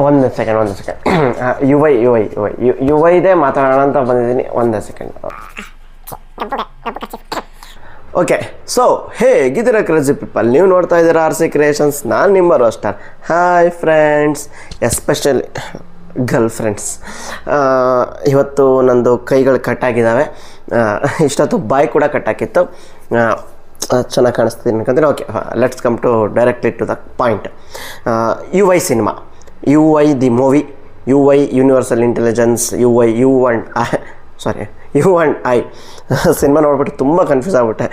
ಒಂದು second you Vaide ಮಾತಾಡೋಣ ಅಂತ ಬಂದಿದ್ದೀನಿ. ಒಂದೇ ಸೆಕೆಂಡ್. ಓಕೆ, ಸೊ ಹೇಗಿದ್ದೀರಾ ಕ್ರೇಜಿ ಪೀಪಲ್? ನೀವು ನೋಡ್ತಾ ಇದ್ದೀರಾ RC ಕ್ರಿಯೇಷನ್ಸ್. ನಾನು ನಿಮ್ಮ roster. Hi friends, especially girl friends. ಇವತ್ತು ನಂದು ಕೈಗಳು ಕಟ್ಟಾಗಿದ್ದಾವೆ. ಇಷ್ಟೊತ್ತು ಬಾಯಿ ಕೂಡ ಕಟ್ಟಾಕಿತ್ತು. ಚೆನ್ನಾಗಿ ಕಾಣಿಸ್ತೀನಿ ಅನ್ಕೊಂತೀನಿ. Okay, let's come to directly to the point. UI cinema, UI the movie, UI universal intelligence, U and I cinema ನೋಡ್ಬಿಟ್ಟು ತುಂಬ ಕನ್ಫ್ಯೂಸ್ ಆಗ್ಬಿಟ್ಟೆ.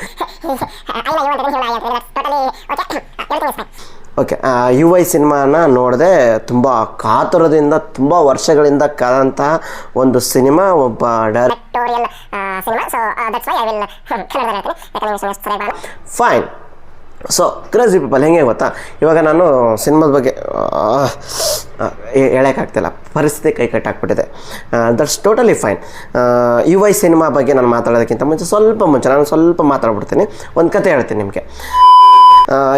ಓಕೆ, UI ಸಿನಿಮಾನ ನೋಡಿದೆ. ತುಂಬ ಕಾತುರದಿಂದ ತುಂಬ ವರ್ಷಗಳಿಂದ ಕಾದಂತಹ ಒಂದು ಸಿನಿಮಾ. ಒಬ್ಬ ಫೈನ್. ಸೊ ಕ್ರೇಜಿ ಪೀಪಲ್ ಹೆಂಗೆ ಗೊತ್ತಾ, ಇವಾಗ ನಾನು ಸಿನಿಮಾದ ಬಗ್ಗೆ ಹೇಳೋಕ್ಕಾಗ್ತಿಲ್ಲ, ಪರಿಸ್ಥಿತಿ ಕೈ ಕಟ್ಟಾಕ್ಬಿಟ್ಟಿದೆ. That's totally fine. UI cinema ಬಗ್ಗೆ ನಾನು ಮಾತಾಡೋದಕ್ಕಿಂತ ಮುಂಚೆ ನಾನು ಸ್ವಲ್ಪ ಮಾತಾಡ್ಬಿಡ್ತೀನಿ. ಒಂದು ಕತೆ ಹೇಳ್ತೀನಿ ನಿಮಗೆ.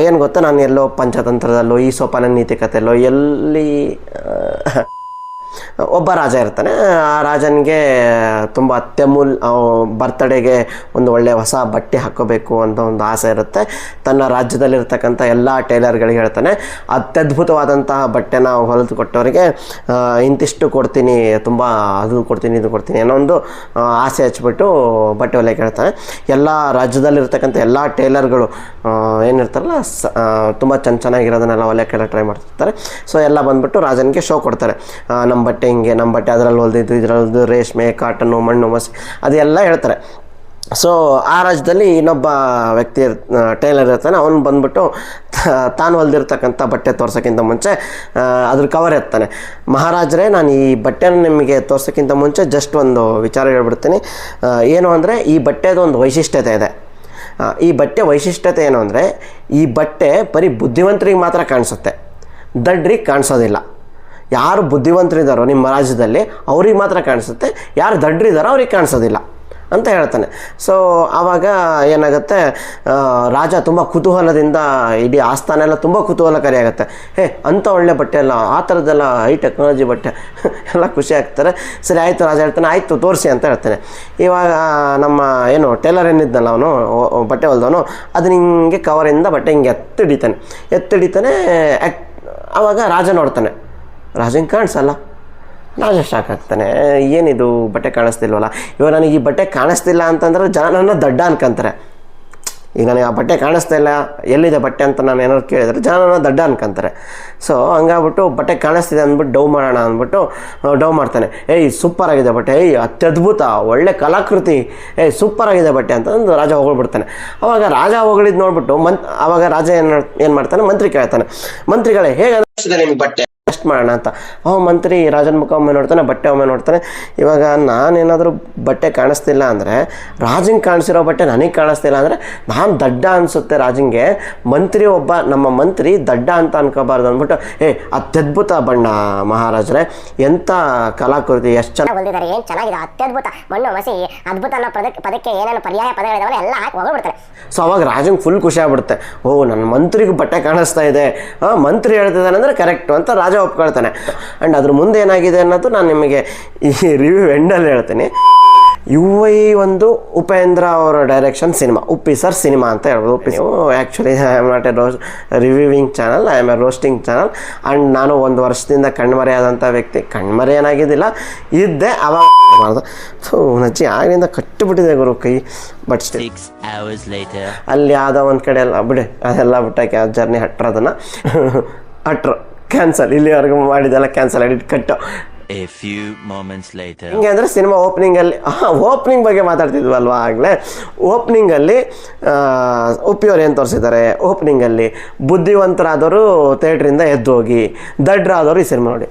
ಏನು ಗೊತ್ತಾ, ನಾನು ಎಲ್ಲೋ ಪಂಚತಂತ್ರದಲ್ಲೋ ಈ ಸೋಪಾನ ನೀತಿ ಕಥೆಯಲ್ಲೋ ಎಲ್ಲಿ ಒಬ್ಬ ರಾಜ ಇರ್ತಾನೆ. ಆ ರಾಜನಿಗೆ ತುಂಬ ಬರ್ತ್ಡೇಗೆ ಒಂದು ಒಳ್ಳೆಯ ಹೊಸ ಬಟ್ಟೆ ಹಾಕ್ಕೋಬೇಕು ಅಂತ ಒಂದು ಆಸೆ ಇರುತ್ತೆ. ತನ್ನ ರಾಜ್ಯದಲ್ಲಿರ್ತಕ್ಕಂಥ ಎಲ್ಲ ಟೈಲರ್ಗಳಿಗೆ ಹೇಳ್ತಾನೆ, ಅತ್ಯದ್ಭುತವಾದಂತಹ ಬಟ್ಟೆನ ಹೊಲಿದು ಕೊಟ್ಟವರಿಗೆ ಇಂತಿಷ್ಟು ಕೊಡ್ತೀನಿ, ತುಂಬ ಅದು ಕೊಡ್ತೀನಿ ಇದು ಕೊಡ್ತೀನಿ ಅನ್ನೋ ಒಂದು ಆಸೆ ಹಚ್ಬಿಟ್ಟು ಬಟ್ಟೆ ಹೊಲಿಯಕ್ಕೆ ಹೇಳ್ತಾನೆ. ಎಲ್ಲ ರಾಜ್ಯದಲ್ಲಿರ್ತಕ್ಕಂಥ ಎಲ್ಲ ಟೈಲರ್ಗಳು ಏನಿರ್ತಾರಲ್ಲ, ತುಂಬ ಚೆನ್ನಾಗಿರೋದನ್ನೆಲ್ಲ ಹೊಲಿಯೋಕ್ಕೆಲ್ಲ ಟ್ರೈ ಮಾಡ್ತಿರ್ತಾರೆ. ಸೊ ಎಲ್ಲ ಬಂದುಬಿಟ್ಟು ರಾಜನಿಗೆ ಶೋ ಕೊಡ್ತಾರೆ. ನಮ್ಮ ಬಟ್ಟೆ ಹಿಂಗೆ, ನಮ್ಮ ಬಟ್ಟೆ ಅದರಲ್ಲಿ ಹೊಲಿದಿದ್ದು, ಇದರಲ್ಲಿ ರೇಷ್ಮೆ, ಕಾಟನ್ನು, ಮಣ್ಣು, ಮಸಿ ಅದೆಲ್ಲ ಹೇಳ್ತಾರೆ. ಸೊ ಆ ರಾಜ್ಯದಲ್ಲಿ ಇನ್ನೊಬ್ಬ ವ್ಯಕ್ತಿ ಟೈಲರ್ ಇರ್ತಾನೆ. ಅವನು ಬಂದ್ಬಿಟ್ಟು ತಾನು ಹೊಲಿದಿರ್ತಕ್ಕಂಥ ಬಟ್ಟೆ ತೋರ್ಸೋಕ್ಕಿಂತ ಮುಂಚೆ ಅದ್ರ ಕವರ್ ಎತ್ತಾನೆ. ಮಹಾರಾಜರೇ, ನಾನು ಈ ಬಟ್ಟೆನ ನಿಮಗೆ ತೋರ್ಸೋಕ್ಕಿಂತ ಮುಂಚೆ ಜಸ್ಟ್ ಒಂದು ವಿಚಾರ ಹೇಳ್ಬಿಡ್ತೀನಿ. ಏನು ಅಂದರೆ, ಈ ಬಟ್ಟೆದು ಒಂದು ವೈಶಿಷ್ಟ್ಯತೆ ಇದೆ. ಈ ಬಟ್ಟೆ ವೈಶಿಷ್ಟ್ಯತೆ ಏನು ಅಂದರೆ, ಈ ಬಟ್ಟೆ ಬರೀ ಬುದ್ಧಿವಂತರಿಗೆ ಮಾತ್ರ ಕಾಣಿಸುತ್ತೆ, ದಡ್ರಿಗೆ ಕಾಣಿಸೋದಿಲ್ಲ. ಯಾರು ಬುದ್ಧಿವಂತರಿದ್ದಾರೋ ನಿಮ್ಮ ರಾಜ್ಯದಲ್ಲಿ ಅವ್ರಿಗೆ ಮಾತ್ರ ಕಾಣಿಸುತ್ತೆ, ಯಾರು ದಡ್ರಿದ್ದಾರೋ ಅವ್ರಿಗೆ ಕಾಣಿಸೋದಿಲ್ಲ ಅಂತ ಹೇಳ್ತಾನೆ. ಸೊ ಆವಾಗ ಏನಾಗುತ್ತೆ, ರಾಜ ತುಂಬ ಕುತೂಹಲದಿಂದ, ಇಡೀ ಆಸ್ಥಾನ ಎಲ್ಲ ತುಂಬ ಕುತೂಹಲಕಾರಿ ಆಗುತ್ತೆ. ಅಂಥ ಒಳ್ಳೆ ಬಟ್ಟೆ ಎಲ್ಲ, ಆ ಥರದ್ದೆಲ್ಲ ಹೈ ಟೆಕ್ನಾಲಜಿ ಬಟ್ಟೆ ಎಲ್ಲ ಖುಷಿ ಆಗ್ತಾರೆ. ಸರಿ ಆಯಿತು, ರಾಜ ಹೇಳ್ತಾನೆ, ಆಯಿತು ತೋರಿಸಿ ಅಂತ ಹೇಳ್ತಾನೆ. ಇವಾಗ ನಮ್ಮ ಏನು ಟೇಲರ್ ಏನಿದ್ನಲ್ಲ, ಅವನು ಬಟ್ಟೆ ಹೊಲ್ದವನು, ಅದನ್ನ ಹಿಂಗೆ ಕವರಿಂದ ಬಟ್ಟೆ ಹಿಂಗೆ ಎತ್ತಿಡಿತಾನೆ. ಆವಾಗ ರಾಜ ನೋಡ್ತಾನೆ, ರಾಜಂಗೆ ಕಾಣಿಸಲ್ಲ. ರಾಜ ಶಾಕ್ ಆಗ್ತಾನೆ, ಏನಿದು ಬಟ್ಟೆ ಕಾಣಿಸ್ತಿಲ್ವಲ್ಲ. ಇವಾಗ ನನಗೆ ಈ ಬಟ್ಟೆ ಕಾಣಿಸ್ತಿಲ್ಲ ಅಂತಂದ್ರೆ ಜನ ನನ್ನ ದಡ್ಡ ಅನ್ಕೊಂತಾರೆ. ಈಗ ನನಗೆ ಆ ಬಟ್ಟೆ ಕಾಣಿಸ್ತಾ ಇಲ್ಲ, ಎಲ್ಲಿದೆ ಬಟ್ಟೆ ಅಂತ ನಾನು ಏನಾದ್ರು ಕೇಳಿದ್ರೆ ಜನ ನನ್ನ ದಡ್ಡ ಅನ್ಕೊಂತಾರೆ. ಸೊ ಹಂಗಾಗ್ಬಿಟ್ಟು ಬಟ್ಟೆ ಕಾಣಿಸ್ತಿದೆ ಅಂದ್ಬಿಟ್ಟು ಡವ್ ಮಾಡೋಣ ಅಂದ್ಬಿಟ್ಟು ಡವ್ ಮಾಡ್ತಾನೆ. ಸೂಪರ್ ಆಗಿದೆ ಬಟ್ಟೆ, ಅತ್ಯದ್ಭುತ, ಒಳ್ಳೆ ಕಲಾಕೃತಿ, ಸೂಪರ್ ಆಗಿದೆ ಬಟ್ಟೆ ಅಂತಂದು ರಾಜ ಹೊಗಳ್ಬಿಡ್ತಾನೆ. ಅವಾಗ ರಾಜ ಹೊಗಳಿದ್ದು ನೋಡ್ಬಿಟ್ಟು ಅವಾಗ ರಾಜ ಏನು ಮಾಡ್ತಾನೆ, ಮಂತ್ರಿ ಕೇಳ್ತಾನೆ, ಮಂತ್ರಿಗಳೇ ಹೇಗೆ ಅನಿಸ್ತಿದೆ ನಿಮ್ಗೆ ಬಟ್ಟೆ, ಟೆಸ್ಟ್ ಮಾಡೋಣ ಅಂತ. ಮಂತ್ರಿ ರಾಜನ ಮುಖ ಒಮ್ಮೆ ನೋಡ್ತಾನೆ, ಬಟ್ಟೆ ಒಮ್ಮೆ ನೋಡ್ತಾನೆ. ಇವಾಗ ನಾನೇನಾದರೂ ಬಟ್ಟೆ ಕಾಣಿಸ್ತಿಲ್ಲ ಅಂದರೆ, ರಾಜಂಗೆ ಕಾಣಿಸಿರೋ ಬಟ್ಟೆ ನನಗೆ ಕಾಣಿಸ್ತಿಲ್ಲ ಅಂದರೆ ನಾನು ದಡ್ಡ ಅನಿಸುತ್ತೆ ರಾಜಂಗೆ. ನಮ್ಮ ಮಂತ್ರಿ ದಡ್ಡ ಅಂತ ಅನ್ಕೋಬಾರ್ದು ಅಂದ್ಬಿಟ್ಟು, ಅತ್ಯದ್ಭುತ ಬಣ್ಣ ಮಹಾರಾಜರೇ, ಎಂಥ ಕಲಾಕೃತಿ, ಎಷ್ಟು ಚೆನ್ನಾಗಿ ಹೊಲಿದಿದ್ದಾರೆ, ಏನು ಚೆನ್ನಾಗಿದೆ, ಅತ್ಯದ್ಭುತ, ಮಣ್ಣು ಮಸಿ ಅದ್ಭುತ ಅನ್ನೋ ಪದಕ್ಕೆ ಏನೇನು ಪರ್ಯಾಯ ಪದಗಳಿದಾವಲ್ಲ ಎಲ್ಲ ಹಾಕಿ ಹೊಗಳ್ಬಿಡ್ತಾರೆ. ಸೊ ಅವಾಗ ರಾಜಂಗೆ ಫುಲ್ ಖುಷಿ ಆಗ್ಬಿಡುತ್ತೆ. ನನ್ನ ಮಂತ್ರಿಗೂ ಬಟ್ಟೆ ಕಾಣಿಸ್ತಾ ಇದೆ, ಮಂತ್ರಿ ಹೇಳ್ತಿದ್ದಾನೆ ಅಂದರೆ ಕರೆಕ್ಟು ಅಂತ ರಾಜ ಒಪ್ಕೊಳ್ತಾನೆ. ಆ್ಯಂಡ್ ಅದ್ರ ಮುಂದೆ ಏನಾಗಿದೆ ಅನ್ನೋದು ನಾನು ನಿಮಗೆ ಈ ರಿವ್ಯೂ ಎಂಡಲ್ಲಿ ಹೇಳ್ತೀನಿ. UI ಒಂದು ಉಪೇಂದ್ರ ಅವರ direction cinema, Uppi sir cinema ಅಂತ ಹೇಳ್ಬೋದು. Actually I am not A reviewing channel, I am A roasting channel. And ನಾನು ಒಂದು ವರ್ಷದಿಂದ ಕಣ್ಮರೆಯಾದಂಥ ವ್ಯಕ್ತಿ, ಕಣ್ಮರೆ ಏನಾಗಿದ್ದಿಲ್ಲ ಇದ್ದೆ ಅವಾಗ. ನಜ್ಜಿ ಆಗಿನಿಂದ ಕಟ್ಟಿಬಿಟ್ಟಿದೆ ಗುರು ಕೈ. ಬಟ್ ಸ್ಟಿಲ್ ಅಲ್ಲಿ ಯಾವುದೋ ಒಂದು ಕಡೆ ಎಲ್ಲ ಬಿಡಿ, ಅದೆಲ್ಲ ಬಿಟ್ಟಾಕಿ ಆ ಜರ್ನಿ ಹಟ್ರು ಕ್ಯಾನ್ಸಲ್, ಇಲ್ಲಿವರೆಗೂ ಮಾಡಿದೆಲ್ಲ ಕ್ಯಾನ್ಸಲ್, ಎಡಿಟ್ ಕಟ್ಟು. ಹಿಂಗೆ ಅಂದರೆ ಸಿನಿಮಾ ಓಪನಿಂಗ್ ಬಗ್ಗೆ ಮಾತಾಡ್ತಿದ್ವಲ್ವಾ ಆಗಲೇ. ಓಪನಿಂಗಲ್ಲಿ ಉಪ್ಪಿಯವ್ರು ಏನು ತೋರಿಸಿದ್ದಾರೆ, ಓಪನಿಂಗಲ್ಲಿ ಬುದ್ಧಿವಂತರಾದವರು ಥಿಯೇಟ್ರಿಂದ ಎದ್ದು ಹೋಗಿ, ದಡ್ರಾದವರು ಈ ಸಿನಿಮಾ ನೋಡಿ.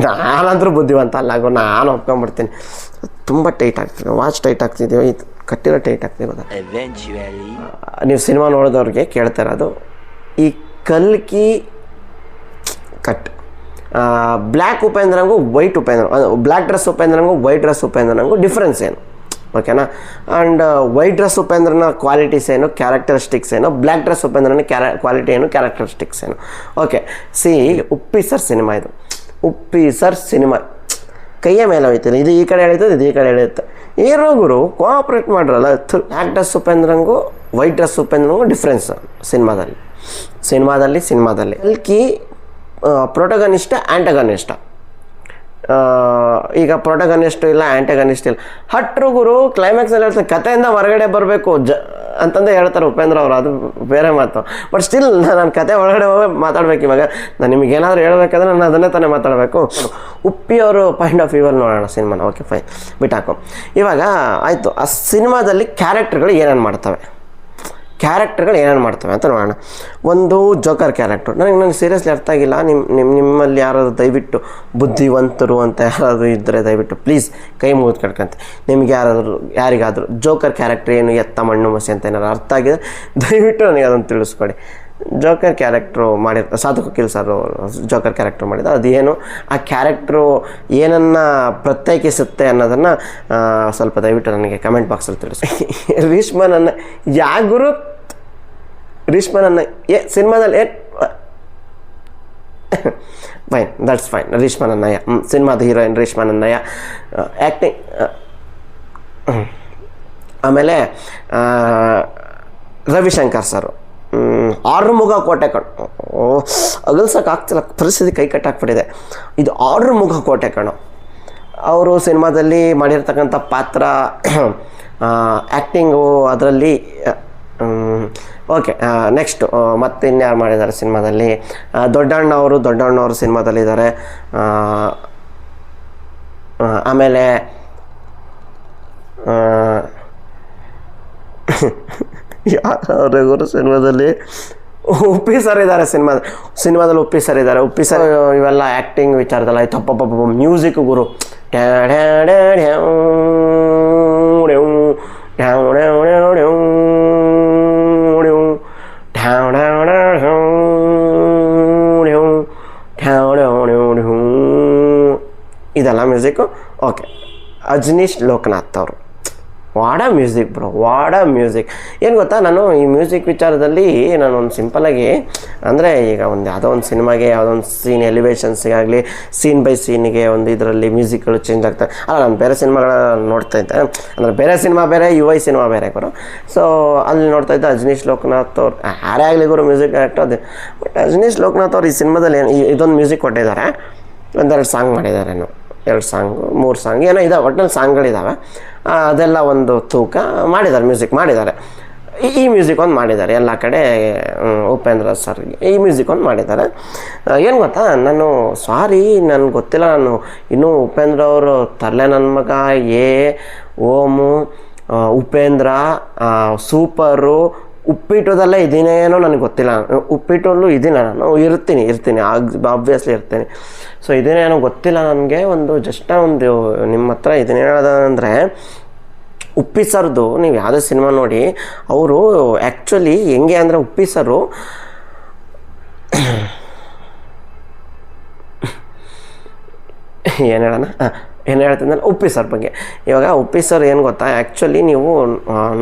ನಾನಂದ್ರೂ ಬುದ್ಧಿವಂತ ಅಲ್ಲ, ನಾನು ಒಪ್ಕೊಂಡ್ಬಿಡ್ತೀನಿ. ತುಂಬ ಟೈಟ್ ಆಗ್ತಿದೆ, ವಾಚ್ ಟೈಟ್ ಆಗ್ತಿದೆಯೋ, ಇದು ಕಟ್ಟಿರೋ ಟೈಟ್ ಆಗ್ತಿರೋದು. ನೀವು ಸಿನಿಮಾ ನೋಡಿದವ್ರಿಗೆ ಕೇಳ್ತಾ ಇರೋದು, ಈ ಕಲ್ಕಿ ಕಟ್ ಬ್ಲ್ಯಾಕ್ ಉಪೇಂದ್ರಂಗೂ ವೈಟ್ ಬ್ಲ್ಯಾಕ್ ಡ್ರೆಸ್ ಉಪೇಂದ್ರಂಗೂ ವೈಟ್ ಡ್ರೆಸ್ ಉಪೇಂದ್ರಂಗೂ ಡಿಫ್ರೆನ್ಸ್ ಏನು, ಓಕೆನಾ? ಆ್ಯಂಡ್ ವೈಟ್ ಡ್ರೆಸ್ ಉಪೇಂದ್ರನ ಕ್ವಾಲಿಟೀಸ್ ಏನು, ಕ್ಯಾರೆಕ್ಟರಿಸ್ಟಿಕ್ಸ್ ಏನು, ಬ್ಲ್ಯಾಕ್ ಡ್ರೆಸ್ ಉಪೇಂದ್ರನ ಕ್ವಾಲಿಟಿ ಏನು, ಕ್ಯಾರೆಕ್ಟರಿಸ್ಟಿಕ್ಸ್ ಏನು. ಓಕೆ, ಸಿ ಉಪ್ಪಿ ಸರ್ ಸಿನಿಮಾ ಇದು. ಉಪ್ಪಿ ಸರ್ ಸಿನಿಮಾ ಕೈಯ ಮೇಲೆ ಹೋಯ್ತಿಲ್ಲ, ಇದು ಈ ಕಡೆ ಎಳೀತದೆ, ಇದು ಈ ಕಡೆ ಎಳೆಯುತ್ತೆ. ಏನೋ ಗುರು ಕೋಆಪ್ರೇಟ್ ಮಾಡ್ರಲ್ಲ. ಬ್ಲ್ಯಾಕ್ ಡ್ರೆಸ್ ಉಪೇಂದ್ರಂಗೂ ವೈಟ್ ಡ್ರೆಸ್ ಉಪೇಂದ್ರಂಗೂ ಡಿಫ್ರೆನ್ಸ್ ಸಿನಿಮಾದಲ್ಲಿ ಕಲ್ಕಿ ಪ್ರೊಟಗನಿಷ್ಟ ಆ್ಯಂಟಗನಿಷ್ಟ. ಈಗ ಪ್ರೊಟಗನಿಸ್ಟು ಇಲ್ಲ, ಆ್ಯಂಟಗನಿಸ್ಟ್ ಇಲ್ಲ. ಹಟ್ರು ಗುರು ಕ್ಲೈಮ್ಯಾಕ್ಸಲ್ಲಿ ಹೇಳ್ತಾರೆ ಕಥೆಯಿಂದ ಹೊರಗಡೆ ಬರಬೇಕು ಅಂತಂದೇ ಹೇಳ್ತಾರೆ ಉಪೇಂದ್ರ ಅವರು, ಅದು ಬೇರೆ ಮಾತು. ಬಟ್ ಸ್ಟಿಲ್ ನಾನು ಕತೆ ಒಳಗಡೆ ಹೋಗಿ ಮಾತಾಡ್ಬೇಕು. ಇವಾಗ ನಾನು ನಿಮಗೇನಾದರೂ ಹೇಳ್ಬೇಕಾದ್ರೆ ನಾನು ಅದನ್ನೇ ತಾನೇ ಮಾತಾಡಬೇಕು. ಉಪ್ಪಿಯವರು ಪಾಯಿಂಟ್ ಆಫ್ ವ್ಯೂವಲ್ಲಿ ನೋಡೋಣ ಸಿನಿಮಾನ. ಓಕೆ ಫೈನ್, ಬಿಟ್ಟಾಕು. ಇವಾಗ ಆಯಿತು, ಆ ಸಿನಿಮಾದಲ್ಲಿ ಕ್ಯಾರೆಕ್ಟರ್ಗಳು ಏನೇನು ಮಾಡ್ತವೆ ಅಂತ ನೋಡೋಣ. ಒಂದು ಜೋಕರ್ ಕ್ಯಾರೆಕ್ಟರ್ ನನಗೆ ಸೀರಿಯಸ್ಲಿ ಅರ್ಥ ಆಗಿಲ್ಲ. ನಿಮ್ಮಲ್ಲಿ ಯಾರಾದರೂ ದಯವಿಟ್ಟು ಬುದ್ಧಿವಂತರು ಅಂತ ಯಾರಾದರೂ ಇದ್ದರೆ ದಯವಿಟ್ಟು ಪ್ಲೀಸ್ ಕೈ ಮುಗಿದು ಕಟ್ಕೊಂತ, ನಿಮ್ಗೆ ಯಾರಿಗಾದರೂ ಜೋಕರ್ ಕ್ಯಾರೆಕ್ಟರ್ ಏನು ಎತ್ತ ಮಣ್ಣು ಮಸಿ ಅಂತ ಏನಾದ್ರು ಅರ್ಥ ಆಗಿದೆ ದಯವಿಟ್ಟು ನನಗೆ ಅದನ್ನು ತಿಳಿಸ್ಕೊಡಿ. ಜೋಕರ್ ಕ್ಯಾರೆಕ್ಟ್ರು ಮಾಡಿರ್ತಾರೆ, ಸಾಧು ಕೋಕಿಲ್ ಸರ್ ಜೋಕರ್ ಕ್ಯಾರೆಕ್ಟ್ರ್ ಮಾಡಿದ, ಅದೇನು ಆ ಕ್ಯಾರೆಕ್ಟ್ರು ಏನನ್ನು ಪ್ರತ್ಯೇಕಿಸುತ್ತೆ ಅನ್ನೋದನ್ನು ಸ್ವಲ್ಪ ದಯವಿಟ್ಟು ನನಗೆ ಕಮೆಂಟ್ ಬಾಕ್ಸಲ್ಲಿ ತಿಳಿಸಿ. ರೇಷ್ಮನನ್ನು ಗುರು ರೇಷ್ಮನನ್ನು ಸಿನಿಮಾದಲ್ಲಿ ಫೈನ್, ದಟ್ಸ್ ಫೈನ್. ರೇಷ್ಮನನ್ನಯ್ಯ ಸಿನಿಮಾದ ಹೀರೋಯಿನ್ ರೇಷ್ಮನನ್ನಯ್ಯ ಆ್ಯಕ್ಟಿಂಗ್. ಆಮೇಲೆ ರವಿಶಂಕರ್ ಸರ್ ಆರುಮುಗ ಕೋಟೆ ಕಣ್ಣು, ಅಗಲ್ಸೋಕ್ಕಾಗ್ತಿಲ್ಲ, ಪರಿಸ್ಥಿತಿ ಕೈ ಕಟ್ಟಾಕ್ಬಿಟ್ಟಿದೆ. ಇದು ಆರುಮುಗ ಕೋಟೆ ಕಣ್ಣು. ಅವರು ಸಿನಿಮಾದಲ್ಲಿ ಮಾಡಿರ್ತಕ್ಕಂಥ ಪಾತ್ರ, ಆ್ಯಕ್ಟಿಂಗು ಅದರಲ್ಲಿ ಓಕೆ. ನೆಕ್ಸ್ಟು ಮತ್ತೆ ಇನ್ಯಾರು ಮಾಡಿದ್ದಾರೆ ಸಿನಿಮಾದಲ್ಲಿ? ದೊಡ್ಡಣ್ಣವರು ಸಿನಿಮಾದಲ್ಲಿದ್ದಾರೆ. ಆಮೇಲೆ ಯಾರು ಸಿನಿಮಾದಲ್ಲಿ ಉಪ್ಪಿ ಸರ್ ಇದ್ದಾರೆ. ಸಿನಿಮಾದಲ್ಲಿ ಉಪ್ಪಿ ಸರ್ ಇದ್ದಾರೆ. ಉಪ್ಪಿ ಸರ್ ಇವೆಲ್ಲ ಆ್ಯಕ್ಟಿಂಗ್ ವಿಚಾರದಲ್ಲ. ತಪ್ಪಪ್ಪ ಮ್ಯೂಸಿಕ್ ಗುರು, ಇದೆಲ್ಲ ಮ್ಯೂಸಿಕ್ಕು. ಓಕೆ, ಅಜನೀಶ್ ಲೋಕನಾಥ್ ಅವರು, ವಾಡ ಮ್ಯೂಸಿಕ್ ಬ್ರೋ, ವಾಡ ಮ್ಯೂಸಿಕ್. ಏನು ಗೊತ್ತಾ, ನಾನು ಈ ಮ್ಯೂಸಿಕ್ ವಿಚಾರದಲ್ಲಿ ನಾನು ಒಂದು ಸಿಂಪಲಾಗಿ ಅಂದರೆ ಈಗ ಯಾವುದೋ ಒಂದು ಸಿನಿಮಾಗೆ ಯಾವುದೋ ಒಂದು ಸೀನ್ ಎಲಿವೇಷನ್ಸಿಗಾಗಲಿ ಸೀನ್ ಬೈ ಸೀನಿಗೆ ಒಂದು ಇದರಲ್ಲಿ ಮ್ಯೂಸಿಕ್ಗಳು ಚೇಂಜ್ ಆಗ್ತವೆ. ನಾನು ಬೇರೆ ಸಿನಿಮಾಗಳ ನೋಡ್ತಾ ಇದ್ದೆ, ಅಂದರೆ ಬೇರೆ ಸಿನಿಮಾ ಬೇರೆ, ಸಿನಿಮಾ ಬೇರೆ ಗುರು. ಸೊ ಅಲ್ಲಿ ನೋಡ್ತಾ ಇದ್ದೆ ಅಜನೀಶ್ ಲೋಕನಾಥ್ ಅವ್ರು, ಯಾರೇ ಆಗಲಿ ಗುರು ಮ್ಯೂಸಿಕ್ ಡೈರೆಕ್ಟರ್ ಅದು. ಬಟ್ ಅಜನೀಶ್ ಲೋಕನಾಥ್ ಅವ್ರು ಈ ಸಿನಿಮಾದಲ್ಲಿ ಇದೊಂದು ಮ್ಯೂಸಿಕ್ ಕೊಟ್ಟಿದ್ದಾರೆ, ಒಂದೆರಡು ಸಾಂಗ್ ಮಾಡಿದ್ದಾರೇನು, 2 ಸಾಂಗು 3 ಸಾಂಗ್ ಏನೋ ಇದಾವೆ, ಒಟ್ಟಿನಲ್ಲಿ ಸಾಂಗ್ಗಳಿದ್ದಾವೆ. ಅದೆಲ್ಲ ಒಂದು ತೂಕ ಮಾಡಿದ್ದಾರೆ, ಮ್ಯೂಸಿಕ್ ಮಾಡಿದ್ದಾರೆ. ಈ ಮ್ಯೂಸಿಕ್ ಒಂದು ಮಾಡಿದ್ದಾರೆ ಎಲ್ಲ ಕಡೆ. ಉಪೇಂದ್ರ ಸರ್ಗೆ ಈ ಮ್ಯೂಸಿಕ್ ಒಂದು ಮಾಡಿದ್ದಾರೆ. ಏನು ಗೊತ್ತಾ, ನನಗೆ ಗೊತ್ತಿಲ್ಲ, ನಾನು ಇನ್ನೂ ಉಪೇಂದ್ರ ಅವರು ತರಲೆ ನನ್ನ ಮಗ, ಓಮು, ಉಪೇಂದ್ರ, ಸೂಪರು, ಉಪ್ಪಿಟ್ಟದಲ್ಲೇ ಇದೀನೇನೋ ನನಗೆ ಗೊತ್ತಿಲ್ಲ. ಉಪ್ಪಿಟ್ಟಲ್ಲೂ ಇದೀನ, ನಾನು ಇರ್ತೀನಿ ಆಬ್ವಿಯಸ್ಲಿ ಇರ್ತೀನಿ. ಸೊ ಇದೇನೇನೋ ಗೊತ್ತಿಲ್ಲ ನನಗೆ. ಜಸ್ಟ್ ನಿಮ್ಮ ಹತ್ರ ಇದನ್ನ ಹೇಳೋದಂದರೆ, ಉಪ್ಪಿ ಸರ್ದು ನೀವು ಯಾವುದೇ ಸಿನಿಮಾ ನೋಡಿ, ಅವರು ಆ್ಯಕ್ಚುಲಿ ಹೆಂಗೆ ಅಂದರೆ, ಉಪ್ಪಿ ಸರು ಏನು ಹೇಳ್ತೀನಿ ಉಪ್ಪಿ ಸರ್ ಬಗ್ಗೆ. ಇವಾಗ ಉಪ್ಪಿ ಸರ್ ಏನು ಗೊತ್ತಾ, ಆ್ಯಕ್ಚುಲಿ ನೀವು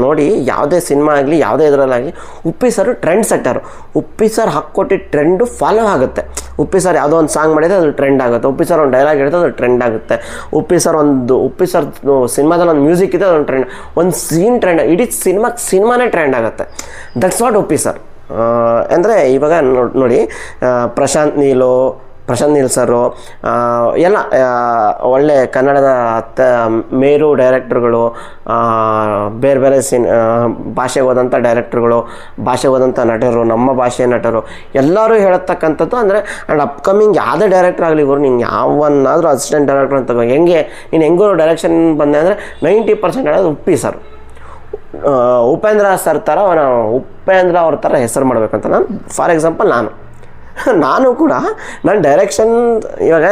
ನೋಡಿ ಯಾವುದೇ ಸಿನಿಮಾ ಆಗಲಿ ಯಾವುದೇ ಇದರಲ್ಲಾಗಲಿ Uppi sir trend setter. Uppi sir ಹಾಕ್ಕೊಟ್ಟಿದ್ದ ಟ್ರೆಂಡು ಫಾಲೋ ಆಗುತ್ತೆ. ಉಪ್ಪಿ ಸರ್ ಯಾವುದೋ ಒಂದು ಸಾಂಗ್ ಮಾಡಿದರೆ ಅದು ಟ್ರೆಂಡ್ ಆಗುತ್ತೆ. ಉಪ್ಪಿ ಸರ್ ಒಂದು ಡೈಲಾಗ್ ಹೇಳ್ತಾರೆ ಅದು ಟ್ರೆಂಡ್ ಆಗುತ್ತೆ. ಉಪ್ಪಿ ಸರ್ ಸಿನಿಮಾದಲ್ಲಿ ಒಂದು ಮ್ಯೂಸಿಕ್ ಇದೆ, ಅದೊಂದು ಟ್ರೆಂಡ್, ಒಂದು ಸೀನ್ ಟ್ರೆಂಡ್, ಇಡೀ ಸಿನಿಮಾನೇ ಟ್ರೆಂಡ್ ಆಗುತ್ತೆ. That's what Uppi sir. ಅಂದರೆ ಇವಾಗ ನೋಡಿ ಪ್ರಶಾಂತ್ ನೀಲ್ ಸರು ಎಲ್ಲ ಒಳ್ಳೆ ಕನ್ನಡದ ಮೇರು ಡೈರೆಕ್ಟ್ರುಗಳು, ಬೇರೆ ಬೇರೆ ಭಾಷೆಗೆ ಹೋದಂಥ ಡೈರೆಕ್ಟ್ರುಗಳು, ಭಾಷೆಗೆ ಹೋದಂಥ ನಟರು, ನಮ್ಮ ಭಾಷೆಯ ನಟರು ಎಲ್ಲರೂ ಹೇಳತಕ್ಕಂಥದ್ದು. ಅಂದರೆ ಆ್ಯಂಡ್ ಅಪ್ಕಮಿಂಗ್ ಯಾವುದೇ ಡೈರೆಕ್ಟ್ರ್ ಆಗಲಿ ಗುರು, ನೀನು ಯಾವನ್ನಾದರೂ ಅಸಿಸ್ಟೆಂಟ್ ಡೈರೆಕ್ಟ್ರ್ ಅಂತ ಹೆಂಗೂ ಡೈರೆಕ್ಷನ್ ಬಂದೆ ಅಂದರೆ 90% ಹೇಳೋದು ಉಪ್ಪಿ ಸರ್. ಉಪೇಂದ್ರ ಸರ್ ಥರ ಉಪೇಂದ್ರ ಅವ್ರ ಥರ ಹೆಸರು ಮಾಡಬೇಕಂತ ಫಾರ್ ಎಕ್ಸಾಂಪಲ್ ನಾನು ಕೂಡ ಡೈರೆಕ್ಷನ್ ಇವಾಗ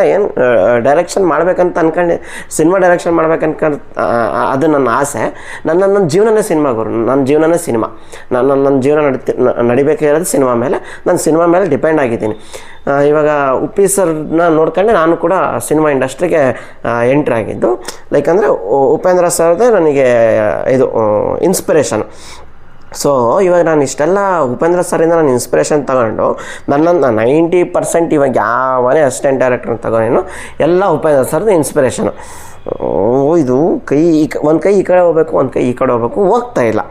ಡೈರೆಕ್ಷನ್ ಮಾಡ್ಬೇಕಂತ ಅನ್ಕೊಂಡು ಸಿನಿಮಾ ಡೈರೆಕ್ಷನ್ ಅದು ನನ್ನ ಆಸೆ. ನನ್ನ ಜೀವನನೇ ಸಿನಿಮಾ ಗುರು, ನನ್ನ ಜೀವನನೇ ಸಿನಿಮಾ. ನನ್ನ ಜೀವನ ನಡಿಬೇಕಾಗಿರೋದು ಸಿನಿಮಾ ಮೇಲೆ. ನಾನು ಸಿನಿಮಾ ಮೇಲೆ ಡಿಪೆಂಡ್ ಆಗಿದ್ದೀನಿ. ಇವಾಗ ಉಪ್ಪಿ ಸರ್ನ ನೋಡ್ಕೊಂಡೆ ನಾನು ಕೂಡ ಸಿನಿಮಾ ಇಂಡಸ್ಟ್ರಿಗೆ ಎಂಟ್ರ್ ಆಗಿದ್ದು. ಲೈಕ್ ಅಂದರೆ ಉಪೇಂದ್ರ ಸರ್ದೇ ನನಗೆ ಇದು ಇನ್ಸ್ಪಿರೇಷನ್. ಸೊ ಇವಾಗ ನಾನು ಇಷ್ಟೆಲ್ಲ ಉಪೇಂದ್ರ ಸರಿಂದ ನಾನು ಇನ್ಸ್ಪಿರೇಷನ್ ತಗೊಂಡು ನನ್ನನ್ನು 90% ಇವಾಗ ಯಾವನೇ ಅಸಿಸ್ಟೆಂಟ್ ಡೈರೆಕ್ಟರ್ ತಗೊಂಡೇನು ಎಲ್ಲ ಉಪೇಂದ್ರ ಸರ್ದು ಇನ್ಸ್ಪಿರೇಷನು. ಇದು ಒಂದು ಕೈ ಈ ಕಡೆ ಹೋಗ್ಬೇಕು, ಒಂದು ಕೈ ಈ ಕಡೆ ಹೋಗ್ಬೇಕು, ಹೋಗ್ತಾ ಇಲ್ಲ.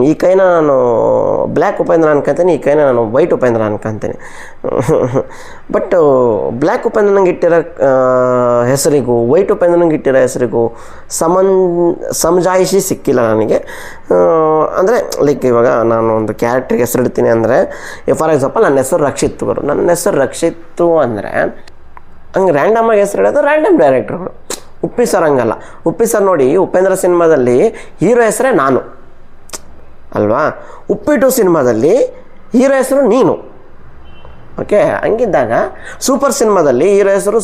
ಈ ಕೈನ ನಾನು ಬ್ಲ್ಯಾಕ್ ಉಪೇಂದ್ರ ಅನ್ಕೊತೀನಿ, ಈ ಕೈನ ನಾನು ವೈಟ್ ಉಪೇಂದ್ರ ಅನ್ಕೊತೀನಿ. ಬಟ್ ಬ್ಲ್ಯಾಕ್ ಉಪೇಂದ್ರ ನಂಗೆ ಇಟ್ಟಿರೋ ಹೆಸರಿಗೂ ವೈಟ್ ಉಪೇಂದ್ರ ನಂಗೆ ಇಟ್ಟಿರೋ ಹೆಸರಿಗೂ ಸಮಜಾಯಿಷಿ ಸಿಕ್ಕಿಲ್ಲ ನನಗೆ. ಅಂದರೆ ಲೈಕ್ ಇವಾಗ ನಾನು ಒಂದು ಕ್ಯಾರೆಕ್ಟ್ರಿಗೆ ಹೆಸರಿಡ್ತೀನಿ ಅಂದರೆ, ಫಾರ್ ಎಕ್ಸಾಂಪಲ್ ನನ್ನ ಹೆಸರು ರಕ್ಷಿತ್ ಗುರು, ನನ್ನ ಹೆಸರು ರಕ್ಷಿತ್ತು ಅಂದರೆ ಹಂಗೆ ರ್ಯಾಂಡಮಾಗಿ ಹೆಸರಿಡೋದು ರ್ಯಾಂಡಮ್ ಡೈರೆಕ್ಟ್ರುಗಳು. ಉಪ್ಪಿ ಸರ್ ಹಂಗಲ್ಲ. ಉಪ್ಪಿ ಸರ್ ನೋಡಿ, ಉಪೇಂದ್ರ ಸಿನಿಮಾದಲ್ಲಿ ಹೀರೋ ಹೆಸರೇ ನಾನು ಅಲ್ವಾ, ಉಪ್ಪಿಟ್ಟು ಸಿನಿಮಾದಲ್ಲಿ ಹೀರೋ ಹೆಸರು ನೀನು. ಓಕೆ, ಹಂಗಿದ್ದಾಗ ಸೂಪರ್ ಸಿನಿಮಾದಲ್ಲಿ ಹೀರೋ ಹೆಸರು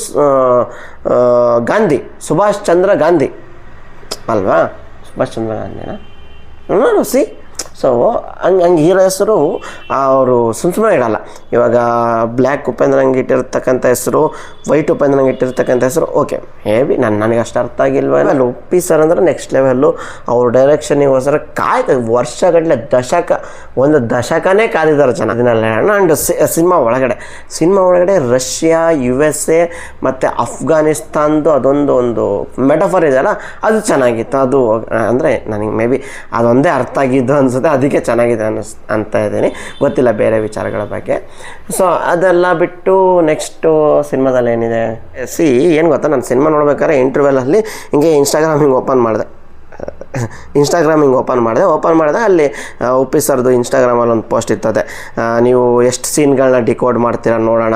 ಗಾಂಧಿ, ಸುಭಾಷ್ ಚಂದ್ರ ಗಾಂಧಿ ಅಲ್ವಾ, ಸುಭಾಷ್ ಚಂದ್ರ ಗಾಂಧಿನಾ ನೋಡು ಸಿ. ಸೊ ಹಂಗೆ ಹೀರೋ ಹೆಸರು ಅವರು ಸುಮ್ಮನೆ ಇಡಲ್ಲ. ಇವಾಗ ಬ್ಲ್ಯಾಕ್ ಉಪೇಂದ್ರಂಗೆ ಇಟ್ಟಿರ್ತಕ್ಕಂಥ ಹೆಸರು, ವೈಟ್ ಉಪೇಂದ್ರಂಗೆ ಇಟ್ಟಿರ್ತಕ್ಕಂಥ ಹೆಸರು, ಓಕೆ ಮೇಬಿ ನನಗೆ ಅಷ್ಟು ಅರ್ಥ ಆಗಿಲ್ವ. ಅಲ್ಲಿ ಉಪ್ಪಿ ಸರ್ ಅಂದರೆ ನೆಕ್ಸ್ಟ್ ಲೆವೆಲ್ಲು. ಅವ್ರ ಡೈರೆಕ್ಷನಿಗೋಸ್ಕರ ಕಾಯ್ತಾರೆ ವರ್ಷಗಟ್ಟಲೆ, ಒಂದು ದಶಕನೇ ಕಾದಿದ್ದಾರೆ ಜನ. ಅದನ್ನೆಲ್ಲ ಆ್ಯಂಡ್ ಸಿನಿಮಾ ಒಳಗಡೆ ರಷ್ಯಾ, USA ಮತ್ತು ಅಫ್ಘಾನಿಸ್ತಾನ್ದು ಒಂದು ಮೆಟಫರ್ ಇದೆಯಲ್ಲ, ಅದು ಚೆನ್ನಾಗಿತ್ತು. ಅದು ಅಂದರೆ ನನಗೆ ಮೇಬಿ ಅದೊಂದೇ ಅರ್ಥ ಆಗಿದ್ದು ಅನಿಸುತ್ತೆ, ಅದಕ್ಕೆ ಚೆನ್ನಾಗಿದೆ ಅಂತ ಇದ್ದೀನಿ, ಗೊತ್ತಿಲ್ಲ ಬೇರೆ ವಿಚಾರಗಳ ಬಗ್ಗೆ. ಸೊ ಅದೆಲ್ಲ ಬಿಟ್ಟು ನೆಕ್ಸ್ಟು ಸಿನಿಮಾದಲ್ಲಿ ಏನಿದೆ ಏನು ಗೊತ್ತಾ, ನಾನು ಸಿನಿಮಾ ನೋಡ್ಬೇಕಾದ್ರೆ ಇಂಟರ್ವೆಲಲ್ಲಿ ಹಿಂಗೆ ಇನ್ಸ್ಟಾಗ್ರಾಮ್ ಹಿಂಗೆ ಓಪನ್ ಮಾಡಿದೆ. ಅಲ್ಲಿ ಉಪ್ಪಿ ಸರ್ದು ಇನ್ಸ್ಟಾಗ್ರಾಮಲ್ಲಿ ಒಂದು ಪೋಸ್ಟ್ ಇರ್ತದೆ, ನೀವು ಎಷ್ಟು ಸೀನ್ಗಳನ್ನ ಡಿಕೋಡ್ ಮಾಡ್ತೀರಾ ನೋಡೋಣ,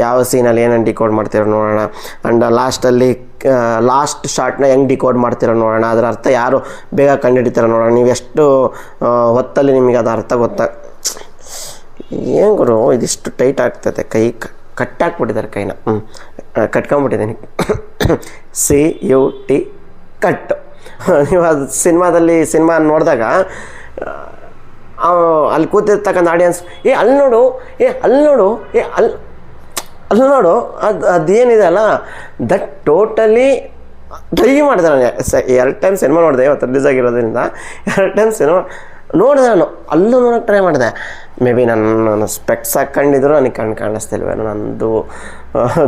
ಯಾವ ಸೀನಲ್ಲಿ ಏನೇನು ಡಿಕೋಡ್ ಮಾಡ್ತೀರಾ ನೋಡೋಣ, ಆ್ಯಂಡ್ ಲಾಸ್ಟ್ ಶಾರ್ಟ್ನ ಹೆಂಗೆ ಡಿಕೋಡ್ ಮಾಡ್ತೀರಾ ನೋಡೋಣ, ಅದರ ಅರ್ಥ ಯಾರು ಬೇಗ ಕಂಡುಹಿಡಿತೀರ ನೋಡೋಣ, ನೀವು ಎಷ್ಟು ಹೊತ್ತಲ್ಲಿ ನಿಮಗೆ ಅದು ಅರ್ಥ ಏನು ಗುರು ಇದಿಷ್ಟು ಟೈಟ್ ಆಗ್ತದೆ, ಕೈ ಕಟ್ಟಾಕ್ಬಿಟ್ಟಿದ್ದಾರೆ ಕೈನ. ಕಟ್ಕೊಂಬಿಟ್ಟಿದ್ದೀನಿ. CUT cut. ನೀವು ಅದು ಸಿನಿಮಾ ನೋಡಿದಾಗ ಅಲ್ಲಿ ಕೂತಿರ್ತಕ್ಕಂಥ ಆಡಿಯನ್ಸ್ ಅಲ್ಲಿ ನೋಡು ಅದೇನಿದೆ ಅಲ್ಲ, ದಟ್ ಟೋಟಲಿ ಟ್ರೈ ಮಾಡಿದೆ. ನಾನು 2 ಟೈಮ್ ಸಿನಿಮಾ ನೋಡಿದೆ, ಇವತ್ತು ರಿಲೀಸ್ ಆಗಿರೋದ್ರಿಂದ 2 ಟೈಮ್ ಸಿನಿಮಾ ನೋಡಿದೆ. ನಾನು ಅಲ್ಲೂ ನೋಡೋಕ್ಕೆ ಟ್ರೈ ಮಾಡಿದೆ. ಮೇ ಬಿ ನಾನು ಸ್ಪೆಕ್ಟ್ಸ್ ಹಾಕ್ಕೊಂಡಿದ್ರು ನನಗೆ ಕಾಣಿಸ್ತಿಲ್ವೇನೋ, ನಂದು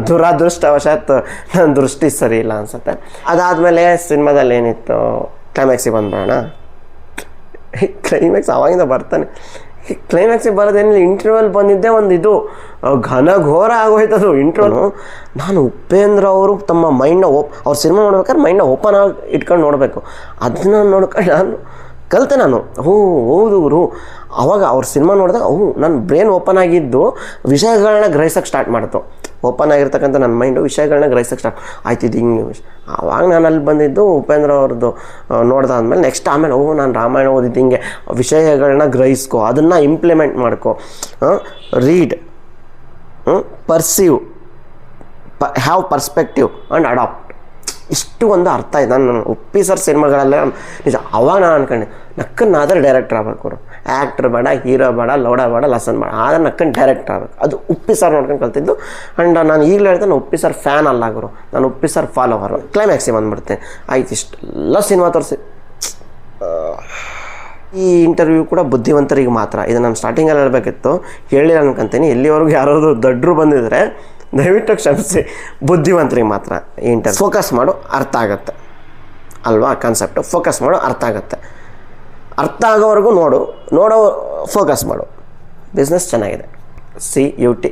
ದುರಾದೃಷ್ಟವಶಾತ್ ನನ್ನ ದೃಷ್ಟಿ ಸರಿ ಇಲ್ಲ ಅನಿಸುತ್ತೆ. ಅದಾದಮೇಲೆ ಸಿನಿಮಾದಲ್ಲಿ ಏನಿತ್ತು, ಕ್ಲೈಮ್ಯಾಕ್ಸಿಗೆ ಬಂದ್ಬಿಡೋಣ. ಕ್ಲೈಮ್ಯಾಕ್ಸ್ ಅವಾಗಿಂದ ಬರ್ತಾನೆ. ಕ್ಲೈಮ್ಯಾಕ್ಸಿಗೆ ಬರೋದೇನಿಲ್ಲ, ಇಂಟರ್ವಲ್ ಬಂದಿದ್ದೆ ಒಂದು ಇದು ಘನಘೋರ ಆಗೋಯ್ತದು ಇಂಟರ್ವಲ್. ನಾನು ಉಪೇಂದ್ರ ಅವರು ತಮ್ಮ ಮೈಂಡ್ನ ಅವ್ರ ಸಿನಿಮಾ ನೋಡ್ಬೇಕಾದ್ರೆ ಮೈಂಡ್ನ ಓಪನ್ ಆಗಿ ಇಟ್ಕೊಂಡು ನೋಡಬೇಕು. ಅದನ್ನ ನೋಡ್ಕೊಂಡು ನಾನು ಕಲಿತೆ. ಹೌದು ಗುರು, ಅವಾಗ ಅವ್ರ ಸಿನಿಮಾ ನೋಡಿದಾಗ ನನ್ನ ಬ್ರೈನ್ ಓಪನ್ ಆಗಿದ್ದು ವಿಷಯಗಳನ್ನ ಗ್ರಹಿಸೋಕ್ಕೆ ಸ್ಟಾರ್ಟ್ ಮಾಡ್ತು. ಓಪನ್ ಆಗಿರ್ತಕ್ಕಂಥ ನನ್ನ ಮೈಂಡು ವಿಷಯಗಳನ್ನ ಗ್ರಹಿಸೋಕ್ಕೆ ಸ್ಟಾರ್ಟ್ ಆಯ್ತಿದ್ದು ಹಿಂಗೆ. ಆವಾಗ ನಾನು ಅಲ್ಲಿ ಬಂದಿದ್ದು ಉಪೇಂದ್ರ ಅವ್ರದ್ದು ನೋಡ್ದಾದ್ಮೇಲೆ ನೆಕ್ಸ್ಟ್ ಆಮೇಲೆ ನಾನು ರಾಮಾಯಣ ಓದಿದ್ದು ಹಿಂಗೆ ವಿಷಯಗಳನ್ನ ಗ್ರಹಿಸ್ಕೊ, ಅದನ್ನು ಇಂಪ್ಲಿಮೆಂಟ್ ಮಾಡ್ಕೊ, read, perceive, have perspective and adapt. ಇಷ್ಟು ಒಂದು ಅರ್ಥ ಇದೆ. ನಾನು ಉಪ್ಪಿ ಸರ್ ಸಿನಿಮಾಗಳಲ್ಲೇ ನಿಜ ಅವಾಗ ನಾನು ಅನ್ಕೊಂಡೆ ನಕ್ಕನ್ನಾದ್ರೆ ಡೈರೆಕ್ಟರ್ ಆಗ್ಬೇಕು ಅವರು. ಆ್ಯಕ್ಟ್ರ್ ಬೇಡ, ಹೀರೋ ಬೇಡ, ಲೌಡ ಬೇಡ, ಲಸನ್ ಬೇಡ, ಆದರೆ ನಕ್ಕನ್ನು ಡೈರೆಕ್ಟರ್ ಆಗಬೇಕು. ಅದು ಉಪ್ಪಿ ಸರ್ ನೋಡ್ಕೊಂಡು ಕಲ್ತಿದ್ದು. ಆ್ಯಂಡ್ ನಾನು ಈಗಲೂ ಹೇಳ್ತೇನೆ, ನಾನು ಉಪ್ಪಿ ಸರ್ ಫ್ಯಾನ್ ಅಲ್ಲ ಗುರು, ನಾನು ಉಪ್ಪಿ ಸರ್ ಫಾಲೋವರು. ಕ್ಲೈಮ್ಯಾಕ್ಸಿಗೆ ಬಂದುಬಿಡ್ತೇನೆ. ಆಯ್ತು, ಇಷ್ಟೆಲ್ಲ ಸಿನಿಮಾ ತೋರಿಸಿ. ಈ ಇಂಟರ್ವ್ಯೂ ಕೂಡ ಬುದ್ಧಿವಂತರಿಗೆ ಮಾತ್ರ. ಇದು ನಾನು ಸ್ಟಾರ್ಟಿಂಗಲ್ಲಿ ಹೇಳಬೇಕಿತ್ತು, ಹೇಳಿಲ್ಲ ಅನ್ಕೊಂತೀನಿ. ಎಲ್ಲಿವರೆಗೂ ಯಾರಾದರೂ ದಡ್ರು ಬಂದಿದ್ರೆ ದಯವಿಟ್ಟು ಕ್ಷಮಿಸಿ. ಬುದ್ಧಿವಂತರಿಗೆ ಮಾತ್ರ ಈ ಇಂಟರ್ವ್ಯೂ. ಫೋಕಸ್ ಮಾಡು, ಅರ್ಥ ಆಗುತ್ತೆ ಅಲ್ವಾ ಕಾನ್ಸೆಪ್ಟು. ಫೋಕಸ್ ಮಾಡು, ಅರ್ಥ ಆಗುತ್ತೆ. ಅರ್ಥ ಆಗೋವರೆಗೂ ನೋಡೋ ಫೋಕಸ್ ಮಾಡು. ಬಿಸ್ನೆಸ್ ಚೆನ್ನಾಗಿದೆ. CUT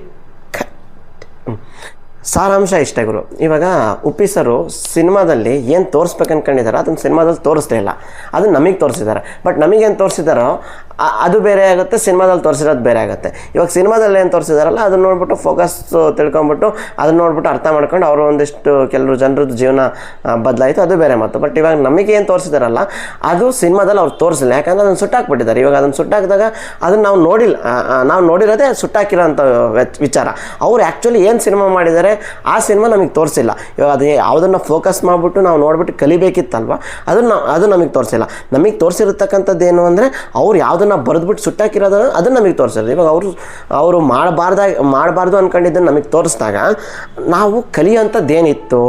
ಸಾರಾಂಶ ಇಷ್ಟ ಗುರು. ಇವಾಗ ಉಪ್ಪಿ ಸರು ಸಿನಿಮಾದಲ್ಲಿ ಏನು ತೋರಿಸ್ಬೇಕು ಅಂದ್ಕೊಂಡಿದ್ದಾರೆ ಅದನ್ನು ಸಿನಿಮಾದಲ್ಲಿ ತೋರಿಸ್ತಾ ಇಲ್ಲ, ಅದನ್ನು ನಮಗೆ ತೋರಿಸಿದ್ದಾರೆ. ಬಟ್ ನಮಗೇನು ತೋರಿಸಿದಾರೋ ಅದು ಬೇರೆ ಆಗುತ್ತೆ, ಸಿನಿಮಾದಲ್ಲಿ ತೋರಿಸಿರೋದು ಬೇರೆ ಆಗುತ್ತೆ. ಇವಾಗ ಸಿನಿಮಾದಲ್ಲಿ ಏನು ತೋರಿಸಿದಾರಲ್ಲ ಅದನ್ನು ನೋಡ್ಬಿಟ್ಟು ಫೋಕಸ್ ತಿಳ್ಕೊಂಬಿಟ್ಟು ಅದನ್ನು ನೋಡ್ಬಿಟ್ಟು ಅರ್ಥ ಮಾಡ್ಕೊಂಡು ಅವರು ಒಂದಿಷ್ಟು ಕೆಲವು ಜನರದ್ದು ಜೀವನ ಬದಲಾಯಿತು, ಅದು ಬೇರೆ ಮಾತು. ಬಟ್ ಇವಾಗ ನಮಗೆ ಏನು ತೋರಿಸಿದಾರಲ್ಲ ಅದು ಸಿನಿಮಾದಲ್ಲಿ ಅವ್ರು ತೋರಿಸಿಲ್ಲ, ಯಾಕಂದರೆ ಅದನ್ನು ಸುಟ್ಟಾಕ್ಬಿಟ್ಟಿದ್ದಾರೆ. ಇವಾಗ ಅದನ್ನು ಸುಟ್ಟಾಕಿದಾಗ ಅದನ್ನು ನಾವು ನೋಡಿರೋದೇ ಸುಟ್ಟಾಕಿರೋಂಥ ವಿಚಾರ. ಅವ್ರು ಆ್ಯಕ್ಚುಲಿ ಏನು ಸಿನಿಮಾ ಮಾಡಿದ್ದಾರೆ ಆ ಸಿನಿಮಾ ನಮಗೆ ತೋರಿಸಿಲ್ಲ. ಇವಾಗ ಅದು ಯಾವುದನ್ನು ಫೋಕಸ್ ಮಾಡಿಬಿಟ್ಟು ನಾವು ನೋಡ್ಬಿಟ್ಟು ಕಲಿಬೇಕಿತ್ತಲ್ವ, ಅದು ನಮಗೆ ತೋರಿಸಿಲ್ಲ. ನಮಗೆ ತೋರಿಸಿರ್ತಕ್ಕಂಥದ್ದು ಏನು ಅಂದರೆ ಅವ್ರು ಯಾವುದನ್ನು ಬರೆದ್ಬಿಟ್ಟು ಸುಟ್ಟಾಕಿರೋದನ್ನು ಅದನ್ನು ನಮಗೆ ತೋರಿಸಿರೋದು. ಇವಾಗ ಅವರು ಮಾಡಬಾರ್ದು ಅಂದ್ಕೊಂಡಿದ್ದನ್ನು ನಮಗೆ ತೋರಿಸಿದಾಗ ನಾವು ಕಲಿಯೋಂಥದ್ದೇನಿತ್ತು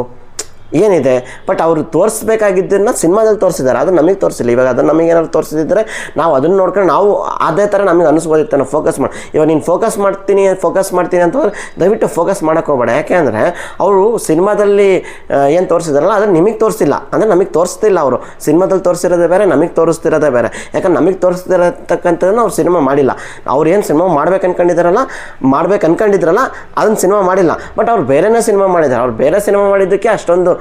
ಏನಿದೆ. ಬಟ್ ಅವರು ತೋರಿಸ್ಬೇಕಾಗಿದ್ದನ್ನು ಸಿನಿಮಾದಲ್ಲಿ ತೋರಿಸಿದ್ದಾರೆ, ಅದು ನಮಗೆ ತೋರಿಸಿಲ್ಲ. ಇವಾಗ ಅದನ್ನು ನಮಗೆ ಏನಾದ್ರು ತೋರಿಸಿದ್ರೆ ನಾವು ಅದನ್ನು ನೋಡ್ಕೊಂಡು ನಾವು ಅದೇ ಥರ ನಮಗೆ ಅನಿಸ್ಬೋದಿತ್ತು ನಾವು ಫೋಕಸ್ ಮಾಡಿ. ಇವಾಗ ನೀನು ಫೋಕಸ್ ಮಾಡ್ತೀನಿ ಅಂತಂದ್ರೆ ದಯವಿಟ್ಟು ಫೋಕಸ್ ಮಾಡೋಕ್ಕೆ ಹೋಗಬೇಡ. ಯಾಕೆಂದರೆ ಅವರು ಸಿನಿಮಾದಲ್ಲಿ ಏನು ತೋರಿಸಿದಾರಲ್ಲ ಅದನ್ನು ನಿಮಗೆ ತೋರಿಸಿಲ್ಲ, ಅಂದರೆ ನಮಗೆ ತೋರಿಸ್ತಿಲ್ಲ. ಅವರು ಸಿನಿಮಾದಲ್ಲಿ ತೋರಿಸಿರೋದೇ ಬೇರೆ, ನಮಗೆ ತೋರಿಸ್ತಿರೋದೇ ಬೇರೆ. ಯಾಕಂದ್ರೆ ನಮಗೆ ತೋರಿಸ್ತಿರತಕ್ಕಂಥದ್ದನ್ನು ಅವ್ರು ಸಿನಿಮಾ ಮಾಡಿಲ್ಲ. ಅವ್ರು ಏನು ಸಿನಿಮಾ ಮಾಡ್ಬೇಕು ಅನ್ಕೊಂಡಿದ್ರಲ್ಲ ಅದನ್ನು ಸಿನಿಮಾ ಮಾಡಿಲ್ಲ. ಬಟ್ ಅವ್ರು ಬೇರೆನೇ ಸಿನಿಮಾ ಮಾಡಿದ್ದಾರೆ. ಅವ್ರು ಬೇರೆ ಸಿನಿಮಾ ಮಾಡಿದ್ದಕ್ಕೆ ಅಷ್ಟೊಂದು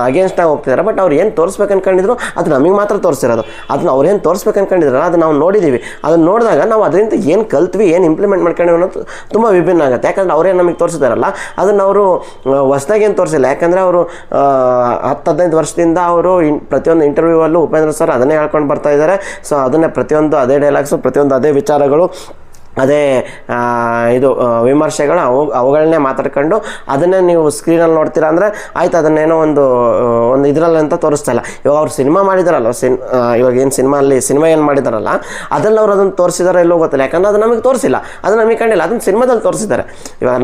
ಅಗೇನ್ಸ್ಟಾಗಿ ಹೋಗ್ತಿದ್ದಾರೆ. ಬಟ್ ಅವ್ರು ಏನು ತೋರಿಸ್ಬೇಕು ಅನ್ಕೊಂಡಿದ್ರು ಅದು ನಮಗೆ ಮಾತ್ರ ತೋರಿಸಿರೋದು. ಅದನ್ನ ಅವ್ರು ಏನು ತೋರಿಸ್ಬೇಕು ಅನ್ಕೊಂಡಿದ್ರಲ್ಲ ಅದು ನಾವು ನೋಡಿದ್ದೀವಿ. ಅದನ್ನು ನೋಡಿದಾಗ ನಾವು ಅದರಿಂದ ಏನು ಕಲ್ತ್ವಿ, ಏನು ಇಂಪ್ಲಿಮೆಂಟ್ ಮಾಡ್ಕೊಂಡ್ವಿ ಅನ್ನೋದು ತುಂಬ ವಿಭಿನ್ನ ಆಗುತ್ತೆ. ಯಾಕಂದರೆ ಅವರೇನು ನಮಗೆ ತೋರಿಸಿದಾರಲ್ಲ ಅದನ್ನು ಅವರು ಹೊಸದಾಗಿ ಏನು ತೋರಿಸಿಲ್ಲ. ಯಾಕಂದರೆ ಅವರು 10-15 ವರ್ಷದಿಂದ ಅವರು ಪ್ರತಿಯೊಂದು ಇಂಟರ್ವ್ಯೂವಲ್ಲೂ ಉಪೇಂದ್ರ ಸರ್ ಅದನ್ನೇ ಹೇಳ್ಕೊಂಡು ಬರ್ತಾ ಇದ್ದಾರೆ. ಸೊ ಅದನ್ನೇ ಪ್ರತಿಯೊಂದು ಅದೇ ಡೈಲಾಗ್ಸು, ಪ್ರತಿಯೊಂದು ಅದೇ ವಿಚಾರಗಳು, ಅದೇ ಇದು ವಿಮರ್ಶೆಗಳು ಅವುಗಳನ್ನೇ ಮಾತಾಡ್ಕೊಂಡು ಅದನ್ನೇ ನೀವು ಸ್ಕ್ರೀನಲ್ಲಿ ನೋಡ್ತೀರಾ ಅಂದರೆ ಆಯ್ತು, ಅದನ್ನೇನೋ ಒಂದು ಇದರಲ್ಲಂತ ತೋರಿಸ್ತಾ ಇಲ್ಲ. ಇವಾಗ ಅವ್ರು ಸಿನಿಮಾ ಮಾಡಿದಾರಲ್ಲ, ಇವಾಗ ಏನು ಸಿನಿಮಾ ಏನು ಮಾಡಿದಾರಲ್ಲ ಅದರಲ್ಲಿ ಅವ್ರು ಅದನ್ನು ತೋರಿಸಿದಾರೆ ಎಲ್ಲೋ ಗೊತ್ತಿಲ್ಲ. ಯಾಕಂದರೆ ಅದು ನಮಗೆ ತೋರಿಸಿಲ್ಲ, ಅದು ನಮಗೆ ಕಂಡಿಲ್ಲ. ಅದನ್ನು ಸಿನಿಮಾದಲ್ಲಿ ತೋರಿಸಿದ್ದಾರೆ. ಇವಾಗ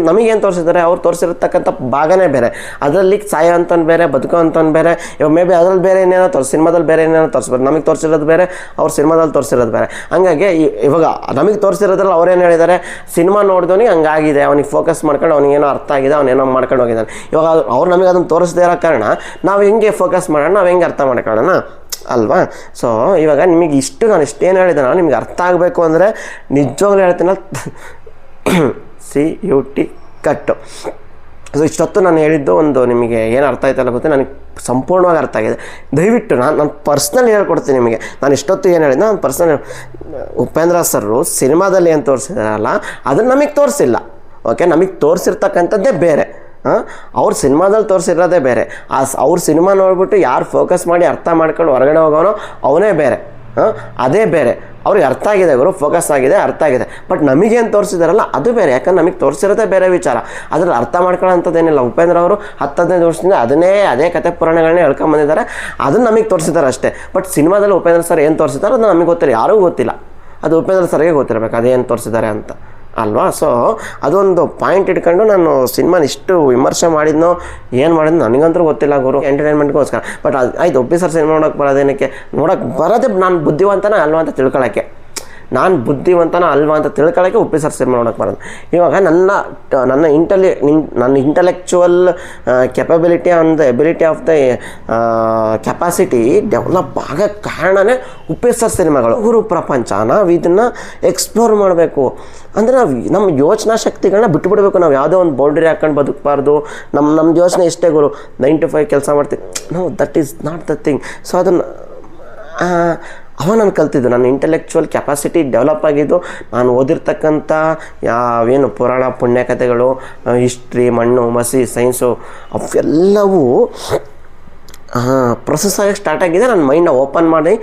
ನಮಗೇನು ತೋರಿಸಿದ್ದಾರೆ, ಅವ್ರು ತೋರಿಸಿರ್ತಕ್ಕಂಥ ಭಾಗನೇ ಬೇರೆ, ಅದರಲ್ಲಿ ಸಾಯೋ ಅಂತವ್ನು ಬೇರೆ, ಬದುಕೋ ಅಂತವ್ನು ಬೇರೆ. ಇವಾಗ ಮೇ ಬಿ ಅದ್ರಲ್ಲಿ ಬೇರೆ ಏನೇನೋ ಸಿನಿಮಾದಲ್ಲಿ ಬೇರೆ ಏನೇನೋ ತೋರಿಸ್ಬೇಕು. ನಮಗೆ ತೋರಿಸಿರೋದು ಬೇರೆ, ಅವ್ರು ಸಿನಿಮಾದಲ್ಲಿ ತೋರಿಸಿರೋದು ಬೇರೆ. ಹಂಗಾಗಿ ಇವಾಗ ನಮಗೆ ತೋರಿಸಿರೋದ್ರಲ್ಲಿ ಅವ್ರೇನು ಹೇಳಿದ್ದಾರೆ, ಸಿನಿಮಾ ನೋಡಿದವನಿಗೆ ಹಂಗಾಗಿದೆ, ಅವನಿಗೆ ಫೋಕಸ್ ಮಾಡ್ಕೊಂಡು ಅವನಿಗೇನೋ ಅರ್ಥ ಆಗಿದೆ, ಅವನೇನೋ ಮಾಡ್ಕೊಂಡು ಹೋಗಿದ್ದಾನೆ. ಇವಾಗ ಅವ್ರು ನಮಗೆ ಅದನ್ನು ತೋರಿಸದೇ ಇರೋ ಕಾರಣ ನಾವು ಹೆಂಗೆ ಫೋಕಸ್ ಮಾಡೋಣ, ನಾವು ಹೆಂಗೆ ಅರ್ಥ ಮಾಡ್ಕೊಳ್ಳೋಣ ಅಲ್ವಾ? ಸೊ ಇವಾಗ ನಿಮಗೆ ನಾನು ಇಷ್ಟೇನು ಹೇಳಿದೆ, ನಾನು ನಿಮ್ಗೆ ಅರ್ಥ ಆಗಬೇಕು ಅಂದರೆ ನಿಜವಾಗ್ಲೂ ಹೇಳ್ತೀನಲ್ಲ CUT ಕಟ್ಟು. ಸೊ ಇಷ್ಟೊತ್ತು ನಾನು ಹೇಳಿದ್ದು ಒಂದು ನಿಮಗೆ ಏನು ಅರ್ಥ ಆಯ್ತಲ್ಲ ಗೊತ್ತೆ, ನನಗೆ ಸಂಪೂರ್ಣವಾಗಿ ಅರ್ಥ ಆಗಿದೆ. ದಯವಿಟ್ಟು ನಾನು ಪರ್ಸ್ನಲ್ ಹೇಳ್ಕೊಡ್ತೀನಿ ನಿಮಗೆ. ನಾನು ಇಷ್ಟೊತ್ತು ಏನು ಹೇಳಿದ್ದೆ, ನಾನು ಪರ್ಸ್ನಲ್ ಉಪೇಂದ್ರ ಸರ್ರು ಸಿನಿಮಾದಲ್ಲಿ ಏನು ತೋರಿಸಿದಾರಲ್ಲ ಅದನ್ನು ನಮಗೆ ತೋರಿಸಿಲ್ಲ. ಓಕೆ, ನಮಗೆ ತೋರಿಸಿರ್ತಕ್ಕಂಥದ್ದೇ ಬೇರೆ, ಅವ್ರು ಸಿನಿಮಾದಲ್ಲಿ ತೋರಿಸಿರೋದೇ ಬೇರೆ. ಅವ್ರ ಸಿನಿಮಾ ನೋಡ್ಬಿಟ್ಟು ಯಾರು ಫೋಕಸ್ ಮಾಡಿ ಅರ್ಥ ಮಾಡ್ಕೊಂಡು ಹೊರಗಡೆ ಹೋಗೋನೋ ಅವನೇ ಬೇರೆ, ಅದೇ ಬೇರೆ. ಅವ್ರಿಗೆ ಅರ್ಥ ಆಗಿದೆ, ಗುರು ಫೋಕಸ್ ಆಗಿದೆ, ಅರ್ಥ ಆಗಿದೆ. ಬಟ್ ನಮಗೇನು ತೋರಿಸಿದಾರಲ್ಲ ಅದು ಬೇರೆ. ಯಾಕಂದ್ರೆ ನಮಗೆ ತೋರಿಸಿರೋದೇ ಬೇರೆ ವಿಚಾರ, ಅದ್ರಲ್ಲಿ ಅರ್ಥ ಮಾಡ್ಕೊಳ್ಳೋಂಥದ್ದೇನಿಲ್ಲ. ಉಪೇಂದ್ರ ಅವರು 10-15 ವರ್ಷದಿಂದ ಅದೇ ಕತೆ ಪುರಾಣಗಳನ್ನೇ ಹೇಳ್ಕೊಂಬಂದಿದ್ದಾರೆ, ಅದನ್ನು ನಮಗೆ ತೋರಿಸಿದ್ದಾರೆ ಅಷ್ಟೇ. ಬಟ್ ಸಿನಿಮಾದಲ್ಲಿ ಉಪೇಂದ್ರ ಸರ್ ಏನು ತೋರಿಸಿದ್ದಾರೆ ಅದು ನಮಗೆ ಗೊತ್ತಿಲ್ಲ, ಯಾರಿಗೂ ಗೊತ್ತಿಲ್ಲ. ಅದು ಉಪೇಂದ್ರ ಸರ್ಗೆ ಗೊತ್ತಿರಬೇಕು ಅದೇನು ತೋರಿಸಿದ್ದಾರೆ ಅಂತ ಅಲ್ವಾ? ಸೊ ಅದೊಂದು ಪಾಯಿಂಟ್ ಇಟ್ಕೊಂಡು ನಾನು ಸಿನಿಮಾನ ಇಷ್ಟು ವಿಮರ್ಶೆ ಮಾಡಿದ್ನೋ ಏನು ಮಾಡಿದ್ನೋ ನನಗಂತೂ ಗೊತ್ತಿಲ್ಲ ಗುರು, ಎಂಟರ್ಟೈನ್ಮೆಂಟ್ಗೋಸ್ಕರ. ಬಟ್ ಆಯ್ತು, ಒಪ್ಪಿ ಸರ್ ಸಿನಿಮಾ ನೋಡೋಕೆ ಬರೋದೇನಕ್ಕೆ, ನೋಡೋಕೆ ಬರೋದೇ ನಾನು ಬುದ್ಧಿವಂತನ ಅಲ್ವಾ ಅಂತ ತಿಳ್ಕೊಳ್ಳೋಕ್ಕೆ, ನಾನು ಬುದ್ಧಿವಂತನ ಅಲ್ವಾ ಅಂತ ತಿಳ್ಕೊಳ್ಳೋಕ್ಕೆ ಉಪ್ಪಿ ಸರ್ ಸಿನಿಮಾ ನೋಡೋಕೆ ಬರೋದು. ಇವಾಗ ನನ್ನ intellectual capability on the ability of the capacity develop ಆಗೋಕ್ಕೆ ಕಾರಣನೇ ಉಪ್ಪಿ ಸರ್ ಸಿನಿಮಾಗಳು. ಗುರು ಪ್ರಪಂಚ ನಾವು ಇದನ್ನು ಎಕ್ಸ್ಪ್ಲೋರ್ ಮಾಡಬೇಕು ಅಂದರೆ ನಾವು ನಮ್ಮ ಯೋಚನಾ ಶಕ್ತಿಗಳನ್ನ ಬಿಟ್ಟುಬಿಡಬೇಕು. ನಾವು ಯಾವುದೋ ಒಂದು ಬೌಂಡ್ರಿ ಹಾಕೊಂಡು ಬದುಕಬಾರ್ದು. ನಮ್ಮ ಯೋಚನೆ ಇಷ್ಟೇ ಗುರು, 9 to 5 ಕೆಲಸ ಮಾಡ್ತೀವಿ, no, that is not the thing. So ಅದನ್ನು ನಾನು ಕಲ್ತಿದ್ದು, ನನ್ನ ಇಂಟೆಲೆಕ್ಚುವಲ್ ಕೆಪಾಸಿಟಿ ಡೆವಲಪ್ ಆಗಿದ್ದು ನಾನು ಓದಿರ್ತಕ್ಕಂಥ ಯಾವೇನು ಪುರಾಣ ಪುಣ್ಯಕಥೆಗಳು, ಹಿಸ್ಟ್ರಿ, ಮಣ್ಣು ಮಸಿ, ಸೈನ್ಸು ಅವೆಲ್ಲವೂ ಪ್ರೊಸೆಸ್ ಆಗಿ ಸ್ಟಾರ್ಟ್ ಆಗಿದೆ. ನನ್ನ ಮೈಂಡ್ನ ಓಪನ್ ಮಾಡಿ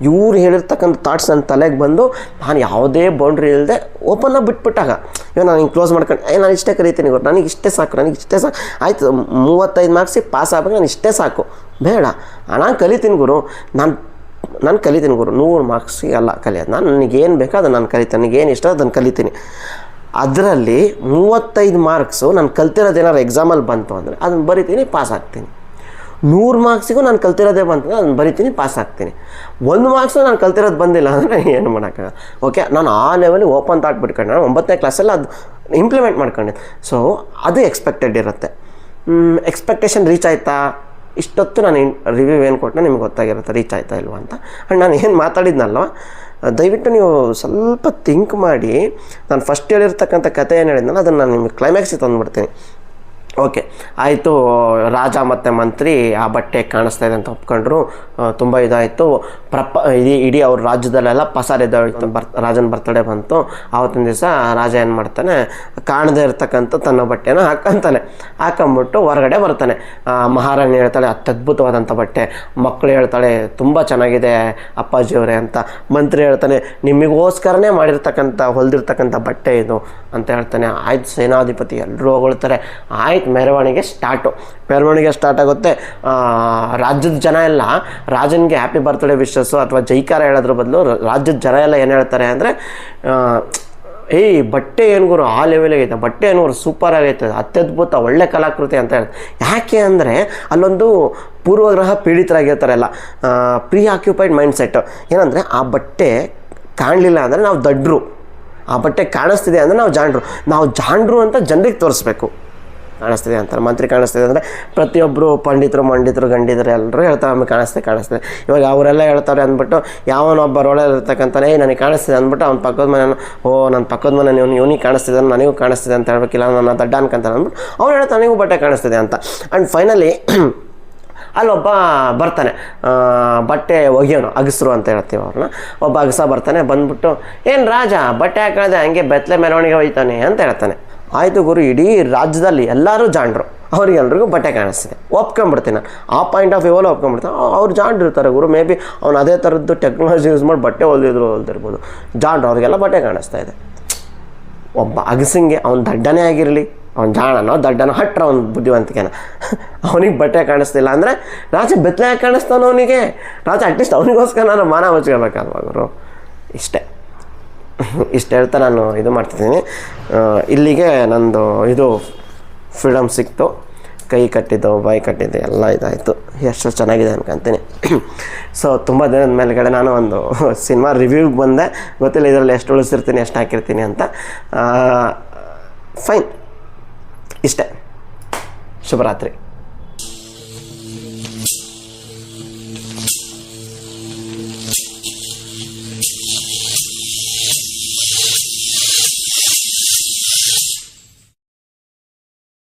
ಇವ್ರು ಹೇಳಿರ್ತಕ್ಕಂಥ ಥಾಟ್ಸ್ ನನ್ನ ತಲೆಗೆ ಬಂದು ನಾನು ಯಾವುದೇ ಬೌಂಡ್ರಿ ಇಲ್ಲದೆ ಓಪನ್ನಾಗಿ ಬಿಟ್ಬಿಟ್ಟಾಗ ಇವಾಗ ನಾನು ಹಿಂಗೆ ಕ್ಲೋಸ್ ಮಾಡ್ಕೊಂಡು ನಾನು ಇಷ್ಟೇ ಕಲಿತೀನಿ ಗುರು, ನನಗೆ ಇಷ್ಟೇ ಸಾಕು ಆಯಿತು, 35 ಮಾರ್ಕ್ಸಿಗೆ ಪಾಸ್ ಆಗಬೇಕು, ನಾನು ಇಷ್ಟೇ ಸಾಕು, ಬೇಡ ನಾನು ಕಲಿತೀನಿ ಗುರು, ನಾನು ಕಲಿತೀನಿ ಗುರು, 100 ಮಾರ್ಕ್ಸಿಗೆ ಅಲ್ಲ ಕಲಿಯೋದು, ನನಗೇನು ಬೇಕೋ ಅದನ್ನು ನಾನು ಕಲಿತೀನಿ, ನನಗೇನು ಇಷ್ಟ ಅದನ್ನು ಕಲಿತೀನಿ. ಅದರಲ್ಲಿ 35 ಮಾರ್ಕ್ಸು ನಾನು ಕಲ್ತಿರೋದೇನಾದ್ರು ಎಕ್ಸಾಮಲ್ಲಿ ಬಂತು ಅಂದರೆ ಅದನ್ನು ಬರಿತೀನಿ, ಪಾಸ್ ಆಗ್ತೀನಿ. 100 ಮಾರ್ಕ್ಸಿಗೂ ನಾನು ಕಲ್ತಿರೋದೇ ಬಂತು ಅದನ್ನು ಬರಿತೀನಿ, ಪಾಸ್ ಆಗ್ತೀನಿ. 1 ಮಾರ್ಕ್ಸು ನಾನು ಕಲ್ತಿರೋದು ಬಂದಿಲ್ಲ ಅಂದರೆ ಏನು ಮಾಡೋಕ್ಕಾಗಲ್ಲ. ಓಕೆ, ನಾನು ಆ ಲೆವೆಲಿಗೆ ಓಪನ್ ಥಾಟ್ ಬಿಟ್ಕೊಂಡು ನಾನು 9ನೇ ಕ್ಲಾಸಲ್ಲಿ ಅದು ಇಂಪ್ಲಿಮೆಂಟ್ ಮಾಡ್ಕೊಂಡಿದ್ದೆ. ಸೊ ಅದು ಎಕ್ಸ್ಪೆಕ್ಟೆಡ್ ಇರುತ್ತೆ. ಎಕ್ಸ್ಪೆಕ್ಟೇಷನ್ ರೀಚ್ ಆಯಿತಾ, ಇಷ್ಟೊತ್ತು ನಾನು ರಿವ್ಯೂ ಏನು ಕೊಟ್ಟರೆ ನಿಮ್ಗೆ ಗೊತ್ತಾಗಿರುತ್ತೆ ರೀಚ್ ಆಯಿತಾ ಇಲ್ವಾ ಅಂತ. ಆ್ಯಂಡ್ ನಾನು ಏನು ಮಾತಾಡಿದ್ನಲ್ವ, ದಯವಿಟ್ಟು ನೀವು ಸ್ವಲ್ಪ ಥಿಂಕ್ ಮಾಡಿ. ನಾನು ಫಸ್ಟ್ ಹೇಳಿರ್ತಕ್ಕಂಥ ಕಥೆ ಏನು ಹೇಳಿದ್ನಲ್ಲ ಅದನ್ನು ನಾನು ನಿಮಗೆ ಕ್ಲೈಮ್ಯಾಕ್ಸಿಗೆ ತಂದುಬಿಡ್ತೀನಿ. ಓಕೆ ಆಯಿತು, ರಾಜ ಮತ್ತು ಮಂತ್ರಿ ಆ ಬಟ್ಟೆ ಕಾಣಿಸ್ತಾ ಇದೆ ಅಂತ ಒಪ್ಕೊಂಡ್ರು. ತುಂಬ ಇದಾಯಿತು. ಇಡೀ ಅವ್ರ ರಾಜ್ಯದಲ್ಲೆಲ್ಲ ಪಸಾರಿದ್ದಾಯಿತು. ರಾಜನ ಬರ್ತಡೇ ಬಂತು. ಆವತ್ತಿನ ದಿವಸ ರಾಜ ಏನು ಮಾಡ್ತಾನೆ, ಕಾಣದೇ ಇರ್ತಕ್ಕಂಥ ತನ್ನ ಬಟ್ಟೆನ ಹಾಕೊಂಬಿಟ್ಟು ಹೊರಗಡೆ ಬರ್ತಾನೆ. ಮಹಾರಾಣಿ ಹೇಳ್ತಾಳೆ ಅತ್ಯದ್ಭುತವಾದಂಥ ಬಟ್ಟೆ, ಮಕ್ಕಳು ಹೇಳ್ತಾಳೆ ತುಂಬ ಚೆನ್ನಾಗಿದೆ ಅಪ್ಪಾಜಿಯವರೇ ಅಂತ. ಮಂತ್ರಿ ಹೇಳ್ತಾನೆ ನಿಮಗೋಸ್ಕರನೇ ಹೊಲಿದಿರ್ತಕ್ಕಂಥ ಬಟ್ಟೆ ಇದು ಅಂತ ಹೇಳ್ತಾನೆ. ಆಯ್ತು, ಸೇನಾಧಿಪತಿ ಎಲ್ಲರೂ ಹೊಗಳ್ತಾರೆ. ಆಯ್ತು, ಮೆರವಣಿಗೆ ಸ್ಟಾರ್ಟ್ ಆಗುತ್ತೆ. ರಾಜ್ಯದ ಜನ ಎಲ್ಲ ರಾಜನಿಗೆ ಹ್ಯಾಪಿ ಬರ್ತ್ಡೇ ವಿಶಸ್ಸು ಅಥವಾ ಜೈಕಾರ ಹೇಳೋದ್ರ ಬದಲು ರಾಜ್ಯದ ಜನ ಎಲ್ಲ ಏನು ಹೇಳ್ತಾರೆ ಅಂದರೆ ಏಯ್ ಬಟ್ಟೆ ಏನು ಗುರು ಆ ಲೆವೆಲಿಗೆ ಐತೆ, ಬಟ್ಟೆ ಏನು ಗುರು ಸೂಪರ್ ಆಗೈತೆ, ಅತ್ಯದ್ಭುತ ಒಳ್ಳೆ ಕಲಾಕೃತಿ ಅಂತ ಹೇಳ್ತಾರೆ. ಯಾಕೆ ಅಂದರೆ ಅಲ್ಲೊಂದು ಪೂರ್ವಗ್ರಹ ಪೀಡಿತರಾಗಿರ್ತಾರಲ್ಲ, ಪ್ರೀ ಆಕ್ಯುಪೈಡ್ ಮೈಂಡ್ ಸೆಟ್. ಏನಂದರೆ ಆ ಬಟ್ಟೆ ಕಾಣಲಿಲ್ಲ ಅಂದರೆ ನಾವು ದಡ್ರು, ಆ ಬಟ್ಟೆ ಕಾಣಿಸ್ತಿದೆ ಅಂದರೆ ನಾವು ಜಾಂಡ್ರು ಅಂತ ಜನರಿಗೆ ತೋರಿಸ್ಬೇಕು. ಕಾಣಿಸ್ತಿದೆ ಅಂತಾರೆ, ಮಂತ್ರಿ ಕಾಣಿಸ್ತಿದೆ ಅಂದರೆ ಪ್ರತಿಯೊಬ್ಬರು ಮಂಡಿತರು ಗಂಡಿದ್ರು ಎಲ್ಲರೂ ಹೇಳ್ತಾರೆ ನಮಗೆ ಕಾಣಿಸ್ತಿದೆ. ಇವಾಗ ಅವರೆಲ್ಲ ಹೇಳ್ತಾರೆ ಅಂದ್ಬಿಟ್ಟು ಯಾವನೊಬ್ಬ ರೋಡಲ್ಲಿ ಇರ್ತಕ್ಕಂತಾನೆ ನನಗೆ ಕಾಣಿಸ್ತಿದೆ ಅಂದ್ಬಿಟ್ಟು ಅವ್ನ ಪಕ್ಕದ ಮನೆ ನನ್ನ ಪಕ್ಕದ ಮನೆ ಇವನಿಗೆ ಕಾಣಿಸ್ತಿದೆ, ನನಗೂ ಕಾಣಿಸ್ತಿದೆ ಅಂತ ಹೇಳ್ಬೇಕಿಲ್ಲ, ನನ್ನ ದಡ್ಡ ಅನ್ಕೊಂತಾನೆ ಅಂದ್ಬಿಟ್ಟು ಅವ್ನು ಹೇಳ್ತಾನೆ ನನಗೂ ಬಟ್ಟೆ ಕಾಣಿಸ್ತಿದೆ ಅಂತ. ಆ್ಯಂಡ್ ಫೈನಲಿ ಅಲ್ಲೊಬ್ಬ ಬರ್ತಾನೆ, ಬಟ್ಟೆ ಒಗೆಯೋನು, ಅಗಸರು ಅಂತ ಹೇಳ್ತೀವಿ ಅವ್ರನ್ನ. ಒಬ್ಬ ಅಗಸ ಬರ್ತಾನೆ, ಬಂದ್ಬಿಟ್ಟು ಏನು ರಾಜ ಬಟ್ಟೆ ಹಾಕಿದೆ ಹಂಗೆ ಬೆತ್ತಲೆ ಮೆರವಣಿಗೆ ಹೋಯ್ತಾನೆ ಅಂತ ಹೇಳ್ತಾನೆ. ಆಯಿತು ಗುರು, ಇಡೀ ರಾಜ್ಯದಲ್ಲಿ ಎಲ್ಲರೂ ಜಾಂಡ್ರು, ಅವ್ರಿಗೆಲ್ರಿಗೂ ಬಟ್ಟೆ ಕಾಣಿಸ್ತಿದೆ, ಒಪ್ಕೊಂಡ್ಬಿಡ್ತೀನಿ ನಾನು. ಆ ಪಾಯಿಂಟ್ ಆಫ್ ವ್ಯೂವಲ್ಲಿ ಒಪ್ಕೊಂಡ್ಬಿಡ್ತೀನಿ. ಅವ್ರು ಜಾಂಡ್ರು ಇರ್ತಾರೆ ಗುರು, ಮೇ ಬಿ ಅವ್ನು ಅದೇ ಥರದ್ದು ಟೆಕ್ನಾಲಜಿ ಯೂಸ್ ಮಾಡಿ ಬಟ್ಟೆ ಹೊಲ್ದಿರ್ಬೋದು. ಜಾಂಡ್ರು ಅವ್ರಿಗೆಲ್ಲ ಬಟ್ಟೆ ಕಾಣಿಸ್ತಾ ಇದೆ. ಒಬ್ಬ ಅಗಸಂಗೆ ಅವ್ನು ದಡ್ಡನೇ ಆಗಿರಲಿ, ಅವ್ನು ಜಾಣನೋ ದಡ್ಡನೋ ಹಟ್ರ ಅವ್ನು ಬುದ್ಧಿವಂತಿಕೆನ, ಅವನಿಗೆ ಬಟ್ಟೆ ಕಾಣಿಸ್ತಿಲ್ಲ ಅಂದರೆ ರಾಜ ಬೆತ್ತಲೆ ಯಾಕೆ ಕಾಣಿಸ್ತಾನೋ ಅವನಿಗೆ? ರಾಜ ಅಟ್ಲೀಸ್ಟ್ ಅವನಿಗೋಸ್ಕರ ನಾನು ಮಾನ ಮುಚ್ಕೋಬೇಕಲ್ವ ಗುರು. ಇಷ್ಟು ಹೇಳ್ತಾ ನಾನು ಇದು ಮಾಡ್ತಿದ್ದೀನಿ. ಇಲ್ಲಿಗೆ ನಂದು ಇದು ಫ್ರೀಡಮ್ ಸಿಕ್ತು, ಕೈ ಕಟ್ಟಿದ್ದು ಬಾಯಿ ಕಟ್ಟಿದ್ದು ಎಲ್ಲ ಇದಾಯಿತು. ಎಷ್ಟು ಚೆನ್ನಾಗಿದೆ ಅನ್ಕೊಂತೀನಿ. ಸೊ ತುಂಬ ದಿನದ ಮೇಲ್ಗಡೆ ನಾನು ಒಂದು ಸಿನಿಮಾ ರಿವ್ಯೂಗೆ ಬಂದೆ, ಗೊತ್ತಿಲ್ಲ ಇದರಲ್ಲಿ ಎಷ್ಟು ಉಳಿಸಿರ್ತೀನಿ ಎಷ್ಟು ಹಾಕಿರ್ತೀನಿ ಅಂತ. ಫೈನ್, ಇಷ್ಟೇ. ಶುಭರಾತ್ರಿ.